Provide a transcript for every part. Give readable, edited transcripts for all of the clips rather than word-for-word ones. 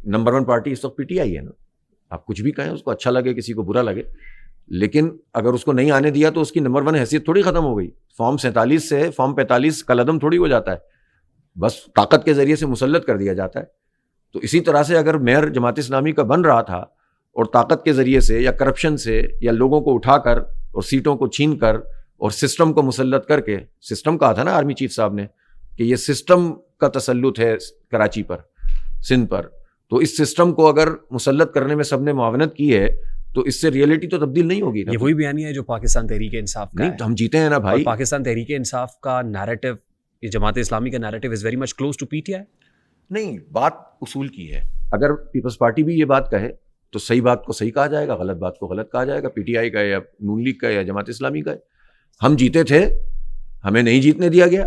Number 1 party اس وقت پی T آئی ہے نا. آپ کچھ بھی کہیں, اس کو اچھا لگے کسی کو برا لگے, لیکن اگر اس کو نہیں آنے دیا تو اس کی نمبر 1 حیثیت تھوڑی ختم ہو گئی. فارم 47 سے فارم 45 کا قدم تھوڑی ہو جاتا ہے, بس طاقت کے ذریعے سے مسلط کر دیا جاتا ہے. تو اسی طرح سے اگر میئر جماعت اسلامی کا بن رہا تھا اور طاقت کے ذریعے سے یا کرپشن سے یا لوگوں کو اٹھا کر اور سیٹوں کو چھین کر اور سسٹم کو مسلط کر کے, سسٹم کہا تھا نا آرمی چیف صاحب نے کہ یہ سسٹم کا تسلط ہے کراچی پر, سندھ پر, تو اس سسٹم کو اگر مسلط کرنے میں سب نے معاونت کی ہے تو اس سے ریئلٹی تو تبدیل نہیں ہوگی. یہ وہی بیانیہ ہے جو پاکستان تحریک انصاف کا ہے. ہم جیتے ہیں نا بھائی. پاکستان تحریک انصاف کا نیریٹو, یہ جماعت اسلامی کا narrative is very much close to P T I. نہیں, بات اصول کی ہے. اگر پیپلز پارٹی بھی یہ بات کہے تو صحیح بات کو صحیح کہا جائے گا, غلط بات کو غلط کہا جائے گا. پی ٹی آئی کا یا نون لیگ کا یا جماعت اسلامی کا. ہم جیتے تھے, ہمیں نہیں جیتنے دیا گیا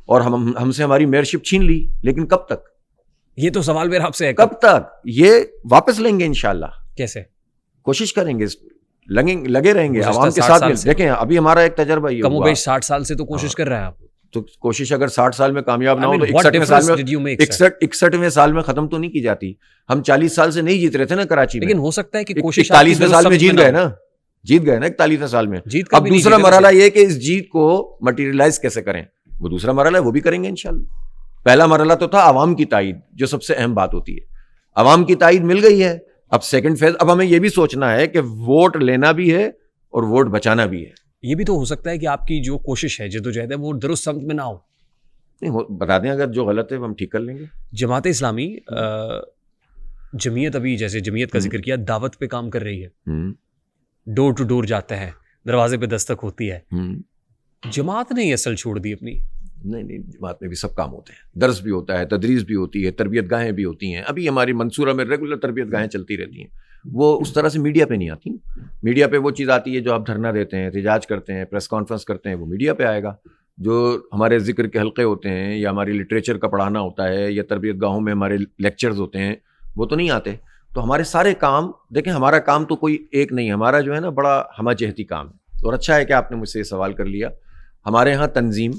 اور ہم سے ہماری میئرشپ چھین لی, لیکن کب تک؟ یہ تو سوال میرا آپ سے ہے, کب تک یہ واپس لیں گے انشاءاللہ. کیسے؟ کوشش کریں گے, لگے رہیں گے عوام کے ساتھ. دیکھیں ابھی ہمارا ایک تجربہ یہ کم و بیش 60 سال سے تو کوشش کر رہے ہیں آپ. تو کوشش اگر 60 سال میں کامیاب نہ ہو تو 61ویں سال میں ختم تو نہیں کی جاتی. ہم 40 سال سے نہیں جیت رہے تھے نا کراچی میں, لیکن ہو سکتا ہے کہ کوشش 41ویں سال میں جیت گئے نا 41ویں سال میں. اب دوسرا مرحلہ یہ کہ اس جیت کو مٹیریلائز کیسے کریں, وہ دوسرا مرحلہ ہے, وہ بھی کریں گے انشاءاللہ. پہلا مرحلہ تو تھا عوام کی تائید, جو سب سے اہم بات ہوتی ہے. عوام کی تائید مل گئی ہے, اب سیکنڈ فیز, اب ہمیں یہ بھی سوچنا ہے کہ ووٹ لینا بھی ہے اور ووٹ بچانا بھی ہے. یہ بھی تو ہو سکتا ہے کہ آپ کی جو کوشش ہے, جدوجہد ہے, وہ درست سمت میں نہ ہو. نہیں, بتا دیں اگر جو غلط ہے وہ ہم ٹھیک کر لیں گے. جماعت اسلامی جمعیت, ابھی جیسے جمعیت کا ذکر کیا, دعوت پہ کام کر رہی ہے, ڈور ٹو ڈور جاتے ہیں, دروازے پہ دستک ہوتی ہے. جماعت نے یہ اصل چھوڑ دی اپنی. نہیں, جماعت میں بھی سب کام ہوتے ہیں. درس بھی ہوتا ہے, تدریس بھی ہوتی ہے, تربیت گاہیں بھی ہوتی ہیں. ابھی ہماری منصورہ میں ریگولر تربیت گاہیں چلتی رہتی ہیں. وہ اس طرح سے میڈیا پہ نہیں آتی. میڈیا پہ وہ چیز آتی ہے جو آپ دھرنا دیتے ہیں, احتجاج کرتے ہیں, پریس کانفرنس کرتے ہیں, وہ میڈیا پہ آئے گا. جو ہمارے ذکر کے حلقے ہوتے ہیں یا ہماری لٹریچر کا پڑھانا ہوتا ہے یا تربیت گاہوں میں ہمارے لیکچرز ہوتے ہیں, وہ تو نہیں آتے. تو ہمارے سارے کام, دیکھیں ہمارا کام تو کوئی ایک نہیں, ہمارا جو ہے نا بڑا ہمہ جہتی کام ہے. اور اچھا ہے کہ آپ نے مجھ سے یہ سوال کر لیا. ہمارے ہاں تنظیم,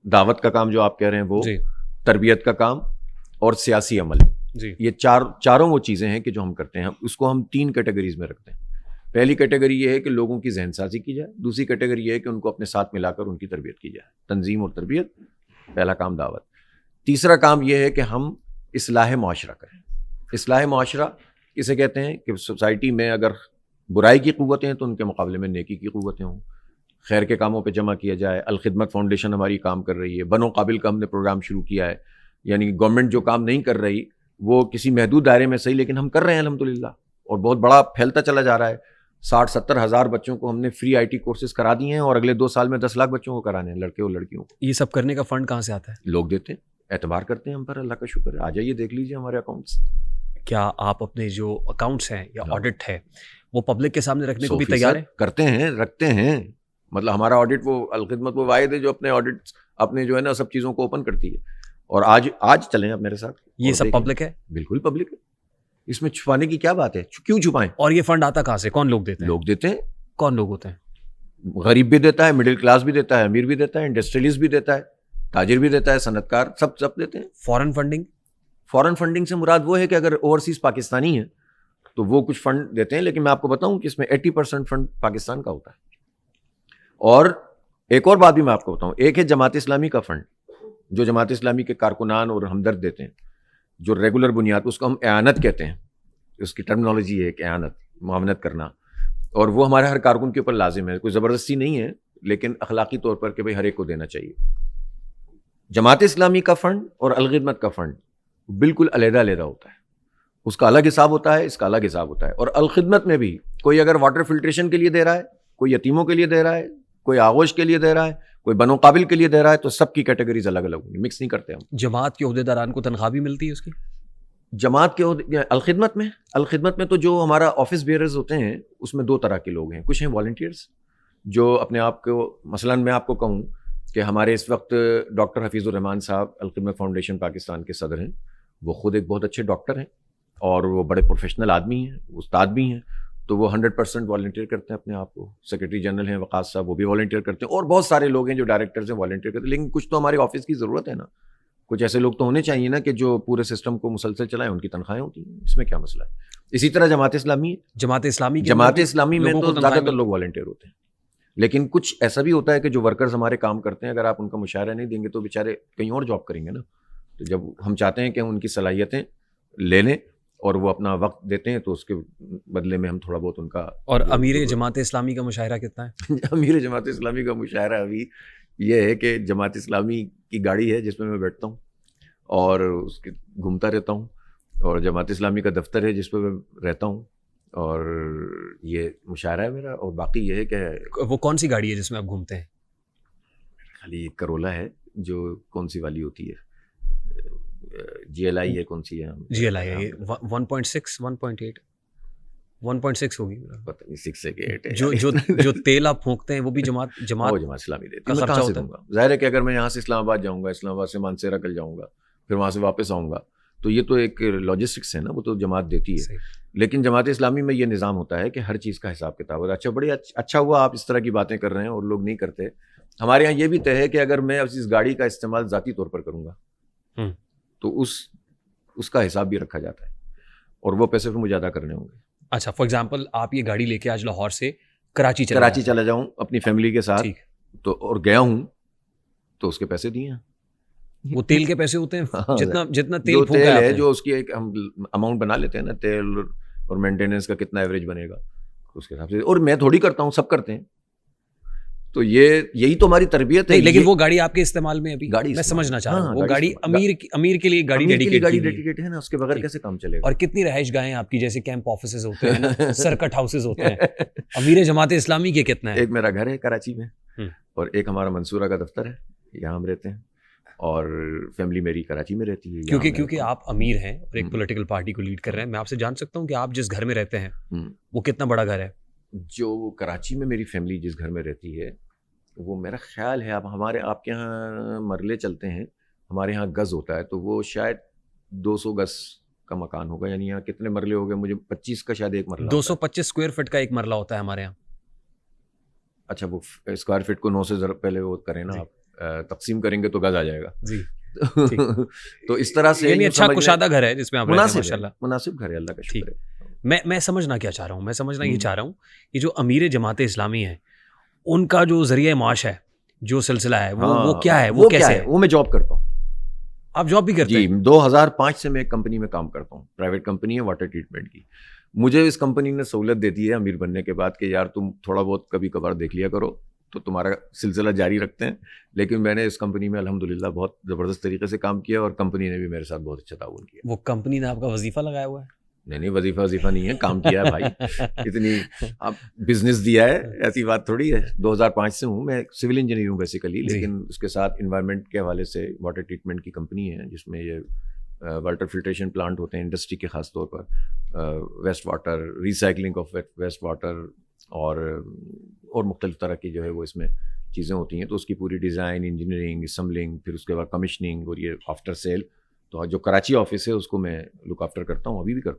دعوت کا کام جو آپ کہہ رہے ہیں وہ, تربیت کا کام اور سیاسی عمل, یہ چاروں وہ چیزیں ہیں کہ جو ہم کرتے ہیں. اس کو ہم 3 کیٹیگریز میں رکھتے ہیں. پہلی کیٹیگری یہ ہے کہ لوگوں کی ذہن سازی کی جائے. دوسری کیٹیگری یہ ہے کہ ان کو اپنے ساتھ ملا کر ان کی تربیت کی جائے. تنظیم اور تربیت, پہلا کام دعوت. تیسرا کام یہ ہے کہ ہم اصلاح معاشرہ کریں. اصلاح معاشرہ کسے کہتے ہیں کہ سوسائٹی میں اگر برائی کی قوتیں ہیں تو ان کے مقابلے میں نیکی کی قوتیں ہوں, خیر کے کاموں پہ جمع کیا جائے. الخدمت فاؤنڈیشن ہماری کام کر رہی ہے. بنو قابل کا ہم نے پروگرام شروع کیا ہے, یعنی گورنمنٹ جو کام نہیں کر رہی وہ کسی محدود دائرے میں صحیح, لیکن ہم کر رہے ہیں الحمدللہ, اور بہت بڑا پھیلتا چلا جا رہا ہے. 60-70 ہزار بچوں کو ہم نے فری آئی ٹی کورسز کرا دیے ہیں اور اگلے 2 سال میں 10 لاکھ بچوں کو کرانے ہیں, لڑکے اور لڑکیوں کو. یہ سب کرنے کا فنڈ کہاں سے آتا ہے؟ لوگ دیتے ہیں, اعتبار کرتے ہیں ہم پر, اللہ کا شکر ہے. آ جائیے دیکھ لیجیے ہمارے اکاؤنٹس. کیا آپ اپنے جو اکاؤنٹس ہیں یا آڈٹ ہے وہ پبلک کے سامنے رکھنے کو بھی تیار ہیں؟ کرتے ہیں, رکھتے ہیں. مطلب ہمارا آڈٹ, وہ الخدمت وہ واحد ہے جو اپنے آڈٹ اپنے جو ہے نا سب چیزوں کو اوپن کرتی ہے. اور آج چلیں آپ میرے ساتھ, یہ سب پبلک ہے, بالکل پبلک ہے. اس میں چھپانے کی کیا بات ہے, کیوں چھپائیں؟ اور یہ فنڈ آتا کہاں سے, کون لوگ دیتے ہیں؟ لوگ دیتے ہیں. کون لوگ ہوتے ہیں؟ غریب بھی دیتا ہے, مڈل کلاس بھی دیتا ہے, امیر بھی دیتا ہے, انڈسٹریلسٹ بھی دیتا ہے, تاجر بھی دیتا ہے, صنعت کار, سب دیتے ہیں. فورن فنڈنگ سے مراد وہ ہے کہ اگر اوورسیز پاکستانی ہیں تو وہ کچھ فنڈ دیتے ہیں, لیکن میں آپ کو بتاؤں کہ اس میں 80% فنڈ پاکستان کا ہوتا ہے. اور ایک اور بات بھی میں آپ کو بتاؤں, ایک ہے جماعت اسلامی کا فنڈ جو جماعت اسلامی کے کارکنان اور ہمدرد دیتے ہیں, جو ریگولر بنیاد, اس کو ہم اعانت کہتے ہیں. اس کی ٹرمنالوجی ہے کہ اعانت, معاونت کرنا, اور وہ ہمارے ہر کارکن کے اوپر لازم ہے. کوئی زبردستی نہیں ہے, لیکن اخلاقی طور پر کہ بھائی ہر ایک کو دینا چاہیے. جماعت اسلامی کا فنڈ اور الخدمت کا فنڈ بالکل علیحدہ ہوتا ہے. اس کا الگ حساب ہوتا ہے, اس کا الگ حساب ہوتا ہے. اور الخدمت میں بھی کوئی اگر واٹر فلٹریشن کے لیے دے رہا ہے, کوئی یتیموں کے لیے دے رہا ہے, کوئی آغوش کے لیے دے رہا ہے, کوئی بنو قابل کے لیے دے رہا ہے, تو سب کی کیٹیگریز الگ الگ ہوگی, مکس نہیں کرتے ہم. جماعت کے عہدیداران کو تنخواہ بھی ملتی ہے اس کی؟ جماعت کے الخدمت میں تو جو ہمارا آفس بیئرز ہوتے ہیں اس میں 2 طرح کے لوگ ہیں. کچھ ہیں والنٹیئرز جو اپنے آپ کو, مثلاً میں آپ کو کہوں کہ ہمارے اس وقت ڈاکٹر حفیظ الرحمان صاحب الخدمت فاؤنڈیشن پاکستان کے صدر ہیں. وہ خود ایک بہت اچھے ڈاکٹر ہیں اور وہ بڑے پروفیشنل آدمی ہیں, استاد بھی ہیں. تو وہ 100% والنٹیئر کرتے ہیں اپنے آپ کو. سیکرٹری جنرل ہیں وقاص صاحب, وہ بھی والنٹیئر کرتے ہیں. اور بہت سارے لوگ ہیں جو ڈائریکٹرز ہیں, والنٹیئر کرتے ہیں. لیکن کچھ تو ہمارے آفس کی ضرورت ہے نا, کچھ ایسے لوگ تو ہونے چاہیے نا کہ جو پورے سسٹم کو مسلسل چلائیں, ان کی تنخواہیں ہوتی ہیں, اس میں کیا مسئلہ ہے. اسی طرح جماعت اسلامی میں تو زیادہ تر لوگ والنٹیئر ہوتے ہیں, لیکن کچھ ایسا بھی ہوتا ہے کہ جو ورکرز ہمارے کام کرتے ہیں, اگر آپ ان کا مشاہرہ نہیں دیں گے تو بیچارے کہیں اور جاب کریں گے نا. تو جب ہم چاہتے ہیں کہ ان کی صلاحیتیں لے لیں اور وہ اپنا وقت دیتے ہیں تو اس کے بدلے میں ہم تھوڑا بہت ان کا. اور امیر جماعت اسلامی کا مشاہرہ کتنا ہے؟ امیر جماعت اسلامی کا مشاہرہ ابھی یہ ہے کہ جماعت اسلامی کی گاڑی ہے جس میں بیٹھتا ہوں اور اس کے گھومتا رہتا ہوں, اور جماعت اسلامی کا دفتر ہے جس پہ میں رہتا ہوں, اور یہ مشاہرہ ہے میرا. اور باقی یہ ہے کہ وہ کون سی گاڑی ہے جس میں آپ گھومتے ہیں؟ خالی ایک کرولا ہے جو کون سی والی ہوتی ہے, جی ایل آئی ہے, کون سی ہے, جی ایل آئی ہے, 1.6 1.8 1.6 ہوگی, پتہ نہیں 6 سے 8 ہے. جو تیل آپ پھونکتے ہیں وہ بھی جماعت اسلامی دیتی ہے. میں کہاں سے دوں گا؟ ظاہر ہے کہ اگر میں یہاں سے اسلام آباد جاؤں گا, اسلام آباد سے مانسیرا کل جاؤں گا, پھر وہاں سے واپس آؤں گا, تو یہ تو ایک لاجسٹکس ہے نا, وہ تو جماعت دیتی ہے. لیکن جماعت اسلامی میں یہ نظام ہوتا ہے کہ ہر چیز کا حساب کتاب ہوتا ہے. اچھا, بڑی اچھا ہوا آپ اس طرح کی باتیں کر رہے ہیں اور لوگ نہیں کرتے. ہمارے یہاں یہ بھی طے ہے کہ اگر میں اس گاڑی کا استعمال ذاتی طور پر کروں گا تو اس کا حساب بھی رکھا جاتا ہے, اور وہ پیسے پھر مجھے ادا کرنے ہوں گے. اچھا, فار ایگزامپل آپ یہ گاڑی لے کے آج لاہور سے کراچی چلا جاؤں اپنی فیملی کے ساتھ, تو اور گیا ہوں تو اس کے پیسے دیے ہیں. وہ تیل کے پیسے ہوتے ہیں, جتنا تیل پھونکا ہے, جو اس کی ایک ہم اماؤنٹ بنا لیتے ہیں نا, تیل اور مینٹیننس کا کتنا ایوریج بنے گا اس کے حساب سے. اور میں تھوڑی کرتا ہوں, سب کرتے ہیں. تو یہی تو ہماری تربیت ہے. لیکن وہ گاڑی آپ کے استعمال میں ابھی میں سمجھنا چاہ رہا ہوں, وہ گاڑی امیر کے لیے گاڑی ڈیڈیکیٹ ہے نا, اس کے بغیر کیسے کام چلے گا. اور کتنی رہائش گاہیں آپ کی, جیسے کیمپ آفیسز ہوتے ہیں, سرکٹ ہاؤسز ہوتے ہیں, امیر جماعت اسلامی کے کتنا ہے؟ ایک میرا گھر ہے کراچی میں, اور ایک ہمارا منصورہ کا دفتر ہے, یہاں ہم رہتے ہیں, اور فیملی میری کراچی میں رہتی ہے. کیونکہ آپ امیر ہیں اور ایک پولیٹیکل پارٹی کو لیڈ کر رہے ہیں, میں آپ سے جان سکتا ہوں کہ آپ جس گھر میں رہتے ہیں وہ کتنا بڑا گھر ہے؟ جو کراچی میں میری فیملی جس گھر میں رہتی ہے وہ میرا خیال ہے, اب آپ کے یہاں مرلے چلتے ہیں, ہمارے یہاں گز ہوتا ہے, تو وہ شاید 200 گز کا مکان ہوگا. یعنی یہاں کتنے مرلے ہو گئے, مجھے 25 کا شاید ایک مرلہ, 225 اسکوائر فٹ کا ایک مرلہ ہوتا ہے ہمارے یہاں. اچھا, وہ اسکوائر فٹ کو 9 سے ضرب پہلے وہ کریں نا آپ, تقسیم کریں گے تو گز آ جائے گا. جی, تو اس طرح سے یعنی اچھا کشادہ گھر ہے جس میں آپ رہتے ہیں, ماشاءاللہ مناسب گھر ہے, اللہ کا شکر ہے. میں سمجھنا کیا چاہ رہا ہوں, میں سمجھنا یہ چاہ رہا ہوں کہ جو امیر جماعت اسلامی ہے ان کا جو ذریعہ معاش ہے, جو سلسلہ ہے, وہ کیا ہے, وہ کیسے ہے؟ وہ میں جاب کرتا ہوں. آپ جاب بھی کرتے ہیں؟ جی, 2005 سے میں ایک کمپنی میں کام کرتا ہوں, پرائیویٹ کمپنی ہے واٹر ٹریٹمنٹ کی. مجھے اس کمپنی نے سہولت دیتی ہے امیر بننے کے بعد کہ یار تم تھوڑا بہت کبھی کبھار دیکھ لیا کرو, تو تمہارا سلسلہ جاری رکھتے ہیں. لیکن میں نے اس کمپنی میں الحمدللہ بہت زبردست طریقے سے کام کیا, اور کمپنی نے بھی میرے ساتھ بہت اچھا تعاون کیا. وہ کمپنی نے آپ کا وظیفہ لگایا ہوا ہے؟ نہیں, وظیفہ نہیں ہے, کام کیا ہے بھائی. اتنی آپ بزنس دیا ہے, ایسی بات تھوڑی ہے. 2005 سے ہوں میں, سول انجینئر ہوں بیسیکلی, لیکن اس کے ساتھ انوائرمنٹ کے حوالے سے واٹر ٹریٹمنٹ کی کمپنی ہے جس میں یہ واٹر فلٹریشن پلانٹ ہوتے ہیں انڈسٹری کے, خاص طور پر waste water, recycling of waste water, اور مختلف طرح کی جو ہے وہ اس میں چیزیں ہوتی ہیں. تو اس کی پوری ڈیزائن, انجینئرنگ, اسمبلنگ, پھر اس کے بعد کمیشننگ, اور یہ آفٹر سیل. تو جو کراچی آفس ہے اس کو میں لک آفٹر کرتا ہوں, ابھی بھی کرتا ہوں.